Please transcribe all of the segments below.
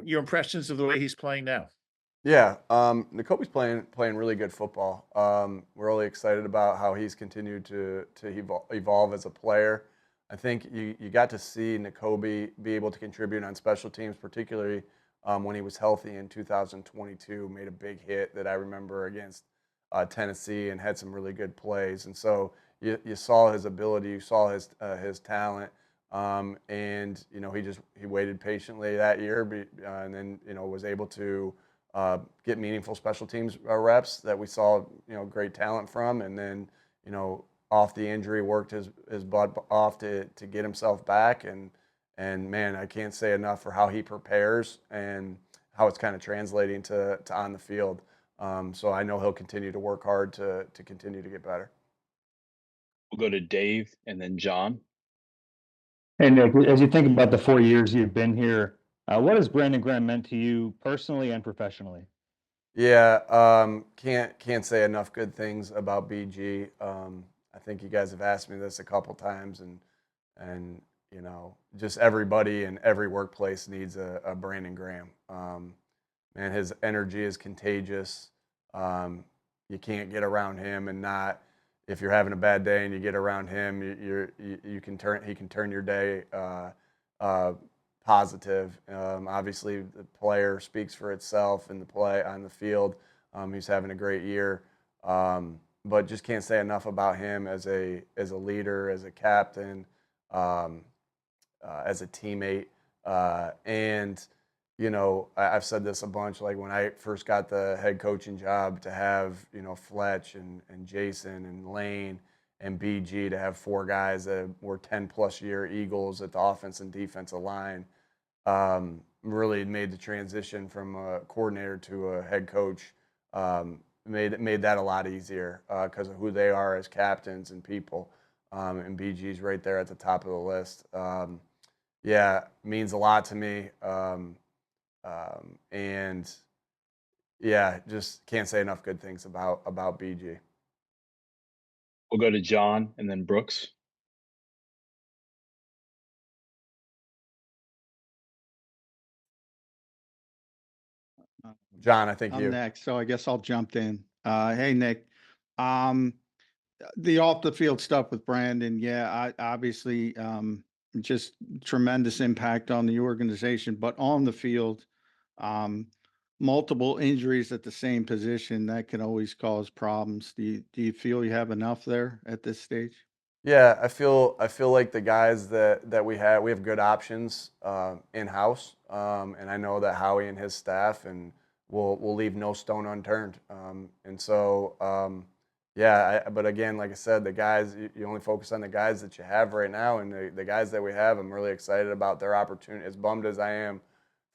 your impressions of the way he's playing now? Yeah, Nakobe's playing really good football. We're really excited about how he's continued to evolve as a player. I think you got to see Nakobe be able to contribute on special teams, particularly when he was healthy in 2022. Made a big hit that I remember against Tennessee and had some really good plays. And so you saw his ability, you saw his talent. And he waited patiently that year, and then was able to get meaningful special teams reps that we saw, great talent from, and then, off the injury, worked his butt off to get himself back, and man, I can't say enough for how he prepares and how it's kind of translating to on the field. So I know he'll continue to work hard to continue to get better. We'll go to Dave and then John. Hey, Nick, as you think about the 4 years you've been here, what has Brandon Graham meant to you personally and professionally? Yeah, can't say enough good things about BG. I think you guys have asked me this a couple times, and just everybody in every workplace needs a Brandon Graham. Man, his energy is contagious. You can't get around him and not. If you're having a bad day and you get around him, you can turn he can turn your day uh, positive. Obviously, the player speaks for itself in the play on the field. He's having a great year, but just can't say enough about him as a leader, as a captain, um, as a teammate, and I've said this a bunch. Like when I first got the head coaching job, to have Fletch and Jason and Lane and BG, to have four guys that were 10-plus year Eagles at the offense and defensive line, really made the transition from a coordinator to a head coach. Made that a lot easier because of who they are as captains and people. And BG's right there at the top of the list. Yeah, means a lot to me. And yeah, just can't say enough good things about BG. We'll go to John and then Brooks. Uh, John, I think I'm you. next, so I guess I'll jump in. Hey, Nick. Um, the off the field stuff with Brandon, yeah, obviously just tremendous impact on the organization, but on the field, um, multiple injuries at the same position that can always cause problems. Do you feel you have enough there at this stage? Yeah, I feel like the guys that we have good options in house, and I know that Howie and his staff and will leave no stone unturned. And so yeah, but again, like I said, the guys you only focus on the guys that you have right now, and the guys that we have, I'm really excited about their opportunity. As bummed as I am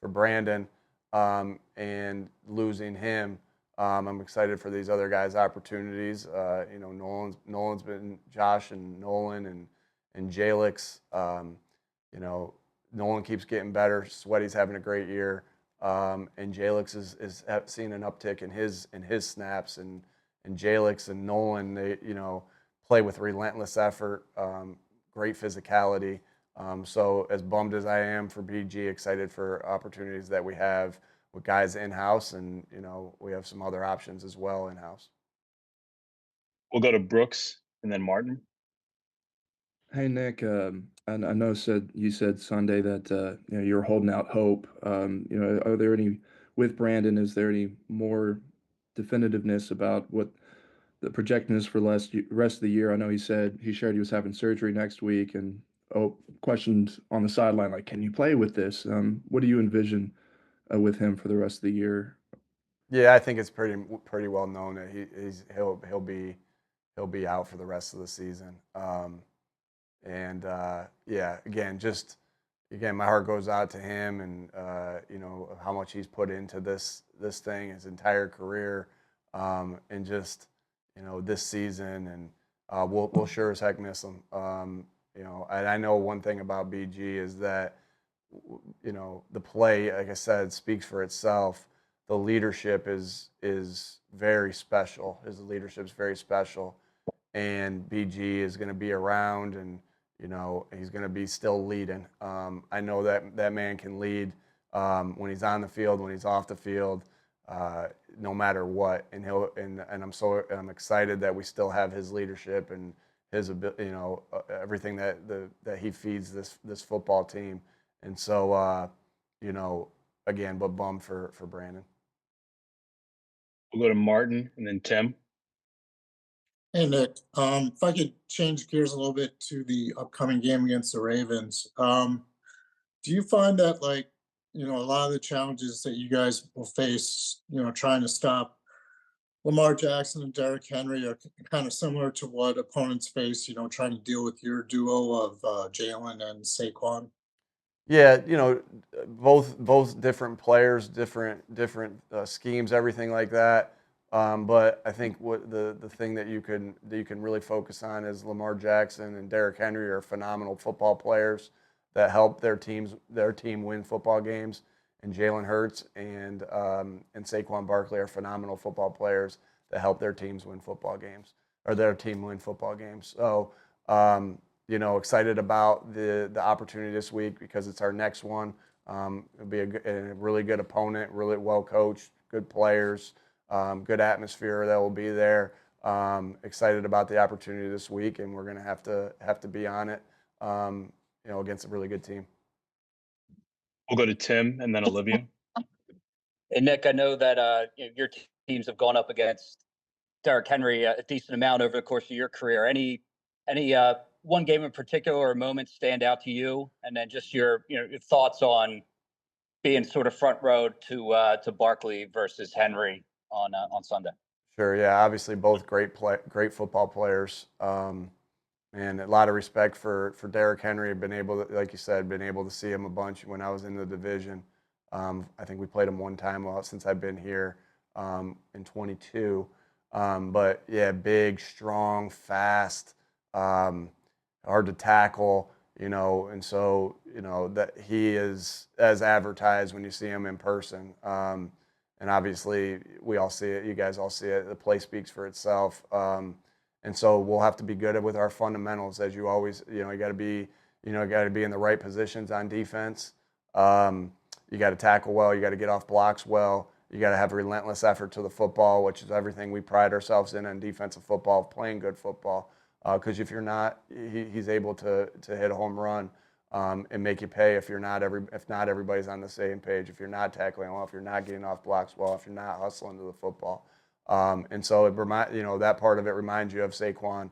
for Brandon and losing him. I'm excited for these other guys' opportunities. Nolan's been Josh and Nolan and Jalix. You know, Nolan keeps getting better. Sweaty's having a great year, and Jalix is seeing an uptick in his snaps. And Jalix and Nolan, they play with relentless effort, great physicality. So as bummed as I am for BG, excited for opportunities that we have with guys in house, and we have some other options as well in house. We'll go to Brooks and then Martin. Hey Nick, I know you said Sunday that you're holding out hope. Are there any with Brandon? Is there any more definitiveness about what the projection is for rest of the year? I know he shared he was having surgery next week, and questions on the sideline like, can you play with this? What do you envision with him for the rest of the year? Yeah, I think it's pretty well known that he'll be out for the rest of the season. And yeah, again, my heart goes out to him, and how much he's put into this thing his entire career, and just this season, and we'll sure as heck miss him. And I know one thing about BG is that the play, like I said, speaks for itself. The leadership is very special. His leadership is very special, and BG is going to be around, and he's going to be still leading. I know that man can lead when he's on the field, when he's off the field, no matter what. And I'm excited that we still have his leadership and his everything that he feeds this football team. And so again, but bummed for Brandon. We'll go to Martin and then Tim. Hey Nick, if I could change gears a little bit to the upcoming game against the Ravens, do you find that a lot of the challenges that you guys will face, trying to stop Lamar Jackson and Derrick Henry are kind of similar to what opponents face, trying to deal with your duo of Jalen and Saquon? Yeah, both different players, different schemes, everything like that. But I think what the thing that you can really focus on is Lamar Jackson and Derrick Henry are phenomenal football players that help their team win football games, and Jalen Hurts and Saquon Barkley are phenomenal football players that help their teams win football games, or their team win football games. So excited about the opportunity this week because it's our next one. It'll be a really good opponent, really well coached, good players, good atmosphere that will be there. Excited about the opportunity this week, and we're going to have to be on it, against a really good team. We'll go to Tim and then Olivia. Hey, Nick, I know that your teams have gone up against Derrick Henry a decent amount over the course of your career. Any one game in particular or moment stand out to you? And then just your thoughts on being sort of front row to Barkley versus Henry on Sunday. Sure, yeah, obviously both great football players. And a lot of respect for Derrick Henry. Been able to, like you said, to see him a bunch when I was in the division. I think we played him one time since I've been here in 22. But yeah, big, strong, fast, hard to tackle, and so, that he is as advertised when you see him in person. And obviously we all see it, you guys all see it, the play speaks for itself. And so we'll have to be good with our fundamentals, as you always, you got to be in the right positions on defense. You got to tackle well, you got to get off blocks well, you got to have a relentless effort to the football, which is everything we pride ourselves in defensive football, playing good football. Because if you're not, he's able to hit a home run and make you pay if not everybody's on the same page, if you're not tackling well, if you're not getting off blocks well, if you're not hustling to the football. And so that part of it reminds you of Saquon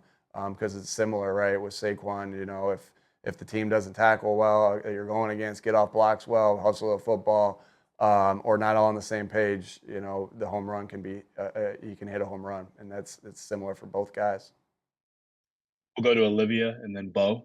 because it's similar, right? With Saquon, if the team doesn't tackle well, you're going against, get off blocks well, hustle the football, or not all on the same page, the home run can be, you can hit a home run, and it's similar for both guys. We'll go to Olivia and then Bo.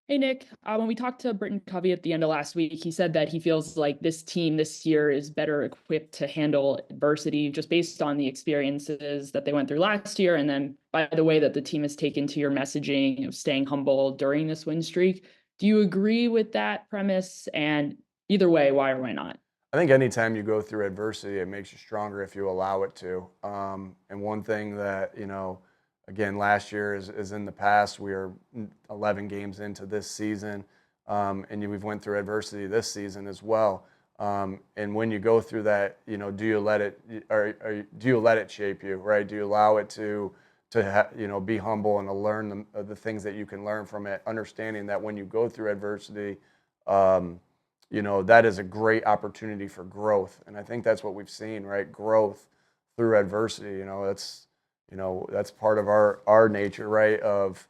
Hey, Nick. When we talked to Britton Covey at the end of last week, he said that he feels like this team this year is better equipped to handle adversity just based on the experiences that they went through last year. And then by the way that the team has taken to your messaging of staying humble during this win streak. Do you agree with that premise? And either way, why or why not? I think anytime you go through adversity, it makes you stronger if you allow it to. And one thing that, again, last year is in the past. We are 11 games into this season, and we've went through adversity this season as well. And when you go through that, do you let it shape you, right? Do you allow it to be humble and to learn the things that you can learn from it, understanding that when you go through adversity, that is a great opportunity for growth. And I think that's what we've seen, right? Growth through adversity. That's part of our nature, right? Of,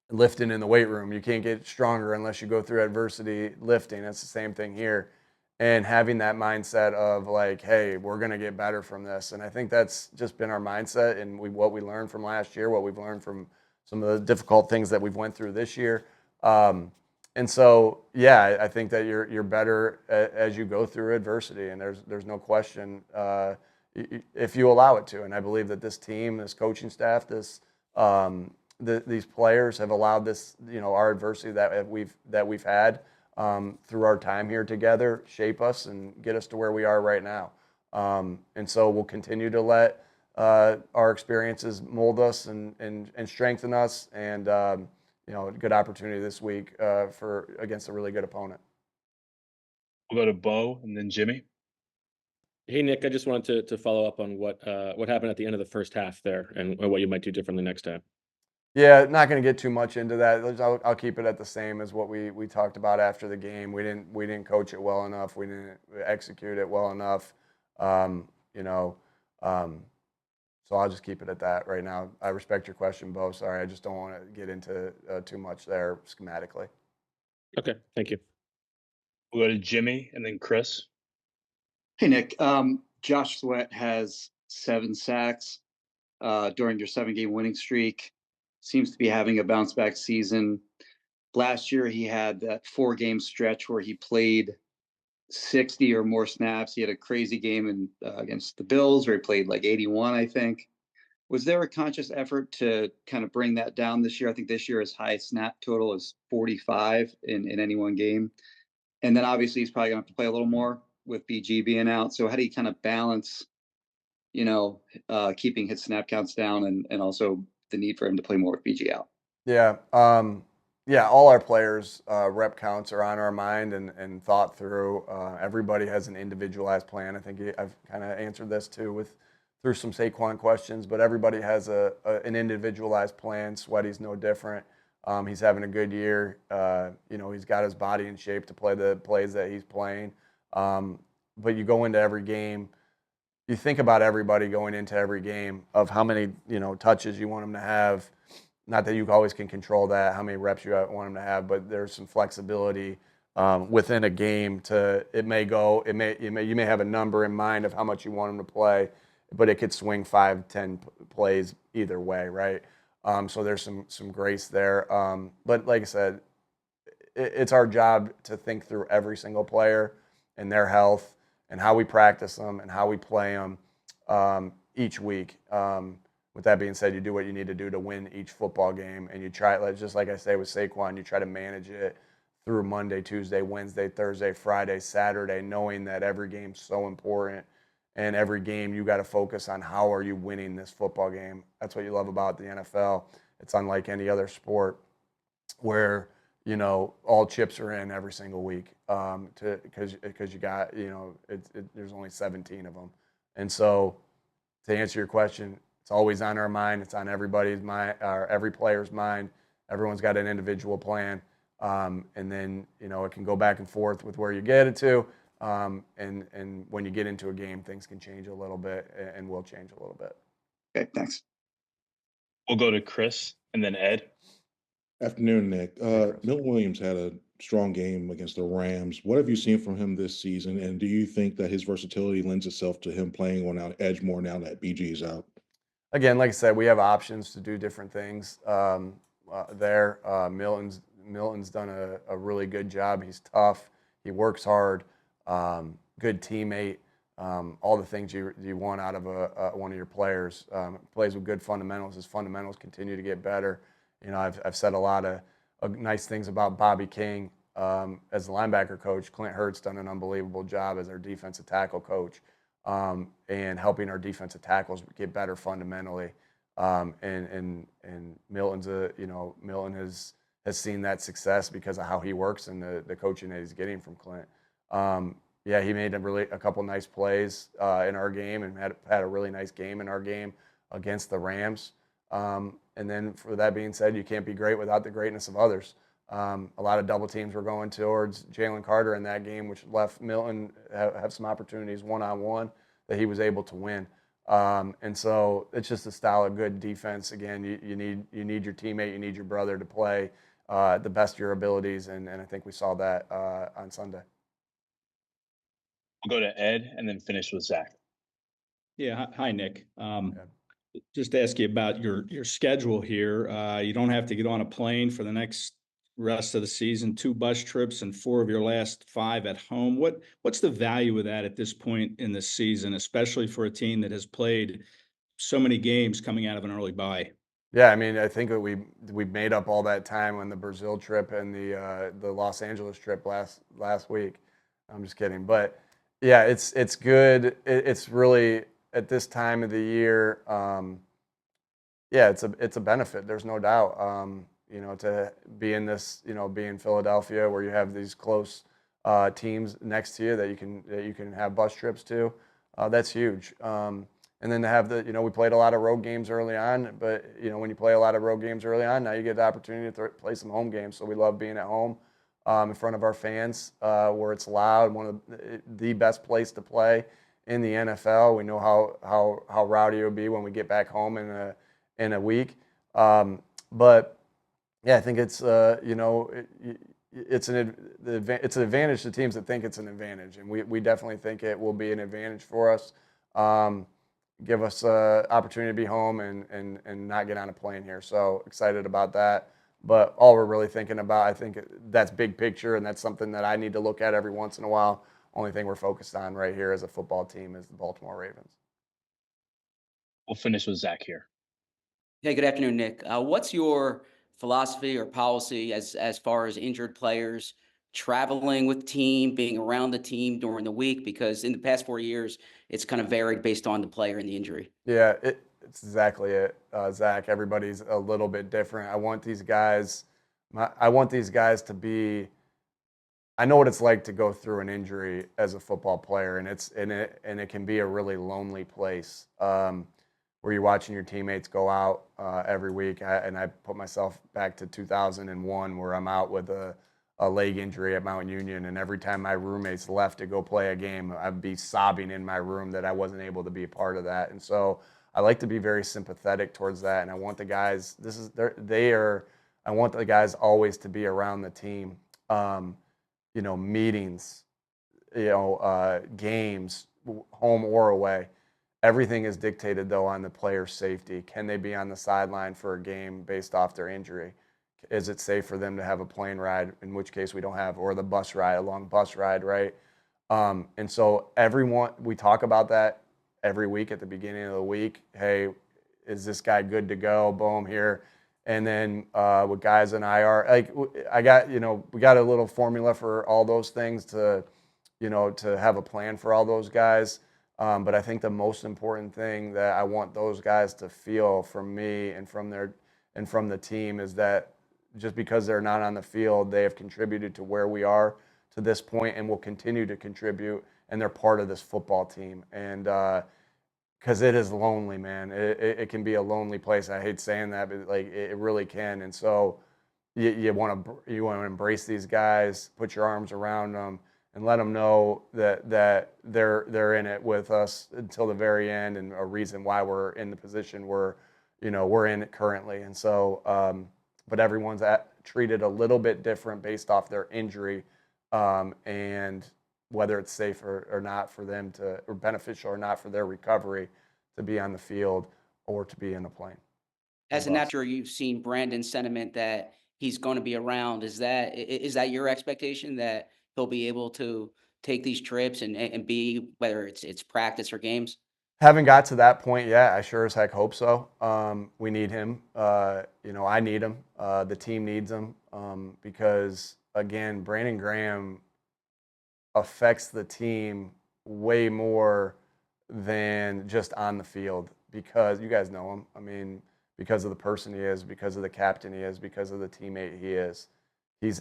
lifting in the weight room. You can't get stronger unless you go through adversity lifting. It's the same thing here. And having that mindset of like, hey, we're going to get better from this. And I think that's just been our mindset and what we learned from last year, what we've learned from some of the difficult things that we've went through this year. And so, yeah, I think that you're better as you go through adversity. And there's no question if you allow it to. And I believe that this team, this coaching staff, these players have allowed this, our adversity that we've had through our time here together shape us and get us to where we are right now. And so we'll continue to let our experiences mold us and strengthen us. And good opportunity this week against a really good opponent. We'll go to Bo and then Jimmy. Hey, Nick, I just wanted to follow up on what happened at the end of the first half there and what you might do differently next time. Yeah, not going to get too much into that. I'll keep it at the same as what we talked about after the game. We didn't coach it well enough. We didn't execute it well enough. You know, so I'll just keep it at that right now. I respect your question, Bo. Sorry, I just don't want to get into too much there schematically. Okay, thank you. We'll go to Jimmy and then Chris. Hey, Nick. Josh Sweat has 7 sacks during your 7-game winning streak. Seems to be having a bounce back season. Last year, he had that 4-game stretch where he played 60 or more snaps. He had a crazy game against the Bills where he played like 81, I think. Was there a conscious effort to kind of bring that down this year? I think this year his high snap total is 45 in any one game. And then obviously he's probably going to have to play a little more with BG being out. So how do you kind of balance, keeping his snap counts down and also the need for him to play more with BG out? Yeah. Yeah, all our players' rep counts are on our mind and thought through. Everybody has an individualized plan. I think I've kind of answered this too through some Saquon questions, but everybody has an individualized plan. Sweaty's no different. He's having a good year. He's got his body in shape to play the plays that he's playing. But you go into every game, you think about everybody going into every game of how many touches you want them to have. Not that you always can control that, how many reps you want them to have, but there's some flexibility within a game. You may have a number in mind of how much you want them to play, but it could swing 5-10 plays either way, right? So there's some grace there. But like I said, it's our job to think through every single player and their health and how we practice them and how we play them each week. With that being said, you do what you need to do to win each football game, and you try, just like I say with Saquon, you try to manage it through Monday, Tuesday, Wednesday, Thursday, Friday, Saturday, knowing that every game's so important, and every game you got to focus on how are you winning this football game. That's what you love about the NFL. It's unlike any other sport where all chips are in every single week because you got there's only 17 of them, and so to answer your question. It's always on our mind. It's on everybody's mind, or every player's mind. Everyone's got an individual plan, and then it can go back and forth with where you get it to. And when you get into a game, things can change a little bit, and will change a little bit. Okay, thanks. We'll go to Chris and then Ed. Afternoon, Nick. Chris. Milt Williams had a strong game against the Rams. What have you seen from him this season, and do you think that his versatility lends itself to him playing on out edge more now that BG is out? Again, like I said, we have options to do different things there. Milton's done a really good job. He's tough. He works hard. Good teammate. All the things you want out of one of your players. Plays with good fundamentals. His fundamentals continue to get better. I've said a lot of nice things about Bobby King as the linebacker coach. Clint Hurt's done an unbelievable job as our defensive tackle coach. And helping our defensive tackles get better fundamentally. And Milton's Milton has seen that success because of how he works and the coaching that he's getting from Clint. Yeah, he made a couple nice plays in our game and had a really nice game in our game against the Rams. And then for that being said, you can't be great without the greatness of others. A lot of double teams were going towards Jalen Carter in that game, which left Milton have some opportunities one-on-one that he was able to win. And so it's just a style of good defense. Again, you need your teammate, you need your brother to play the best of your abilities, and I think we saw that on Sunday. We'll go to Ed and then finish with Zach. Yeah. Hi, Nick. Just to ask you about your schedule here. You don't have to get on a plane for the next rest of the season, 2 bus trips and 4 of your last 5 at home. What's the value of that at this point in the season, especially for a team that has played so many games coming out of an early bye? Yeah, I mean, I think that we made up all that time on the Brazil trip and the Los Angeles trip last week. I'm just kidding, but yeah, it's good. It's really at this time of the year. Yeah, it's a benefit. There's no doubt. To be in this, be in Philadelphia where you have these close teams next to you that you can have bus trips to. That's huge. And then to have we played a lot of road games early on, but when you play a lot of road games early on, now you get the opportunity to play some home games. So we love being at home in front of our fans, where it's loud. One of the best place to play in the NFL. We know how rowdy it will be when we get back home in a week. But yeah, I think it's it's an advantage to teams that think it's an advantage, and we definitely think it will be an advantage for us. Give us an opportunity to be home and not get on a plane here. So excited about that. But all we're really thinking about, I think that's big picture, and that's something that I need to look at every once in a while. Only thing we're focused on right here as a football team is the Baltimore Ravens. We'll finish with Zach here. Hey, good afternoon, Nick. What's your philosophy or policy as far as injured players traveling with the team, being around the team during the week? Because in the past 4 years, it's kind of varied based on the player and the injury. Yeah, it's exactly it, Zach. Everybody's a little bit different. I want these guys to be. I know what it's like to go through an injury as a football player, and it can be a really lonely place. Where you're watching your teammates go out every week. I put myself back to 2001, where I'm out with a leg injury at Mount Union, and every time my roommates left to go play a game, I'd be sobbing in my room that I wasn't able to be a part of that. And so I like to be very sympathetic towards that, and I want the guys. I want the guys always to be around the team. Meetings, games, home or away. Everything is dictated, though, on the player's safety. Can they be on the sideline for a game based off their injury? Is it safe for them to have a plane ride, in which case we don't have, or the bus ride, a long bus ride, right? And so we talk about that every week at the beginning of the week. Hey, is this guy good to go? Boom, here. And then with guys in IR, we got a little formula for all those things to have a plan for all those guys. But I think the most important thing that I want those guys to feel from me and from the team is that just because they're not on the field, they have contributed to where we are to this point and will continue to contribute, and they're part of this football team. And because it is lonely, man. It can be a lonely place. I hate saying that, but it really can. And so you want to embrace these guys, put your arms around them, and let them know that they're in it with us until the very end, and a reason why we're in the position we're in it currently. And so, but everyone's treated a little bit different based off their injury, and whether it's safe or not for them or beneficial or not for their recovery to be on the field or to be in a plane. As a natural, you've seen Brandon's sentiment that he's going to be around. Is that your expectation that he'll be able to take these trips and be, whether it's practice or games? Haven't got to that point yet. I sure as heck hope so. We need him. I need him. The team needs him because, again, Brandon Graham affects the team way more than just on the field, because you guys know him. I mean, because of the person he is, because of the captain he is, because of the teammate he is. His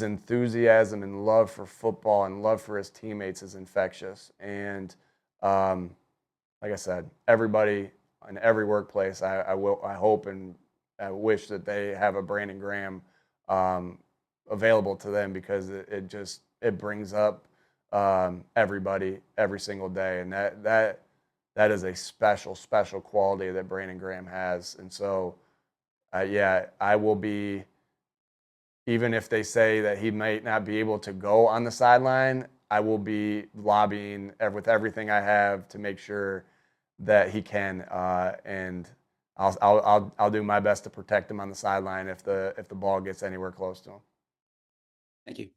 enthusiasm and love for football and love for his teammates is infectious. And like I said, everybody in every workplace, I hope and I wish that they have a Brandon Graham available to them, because it brings up everybody every single day, and that is a special quality that Brandon Graham has. And so, I will be. Even if they say that he might not be able to go on the sideline, I will be lobbying with everything I have to make sure that he can, and I'll do my best to protect him on the sideline if the ball gets anywhere close to him. Thank you.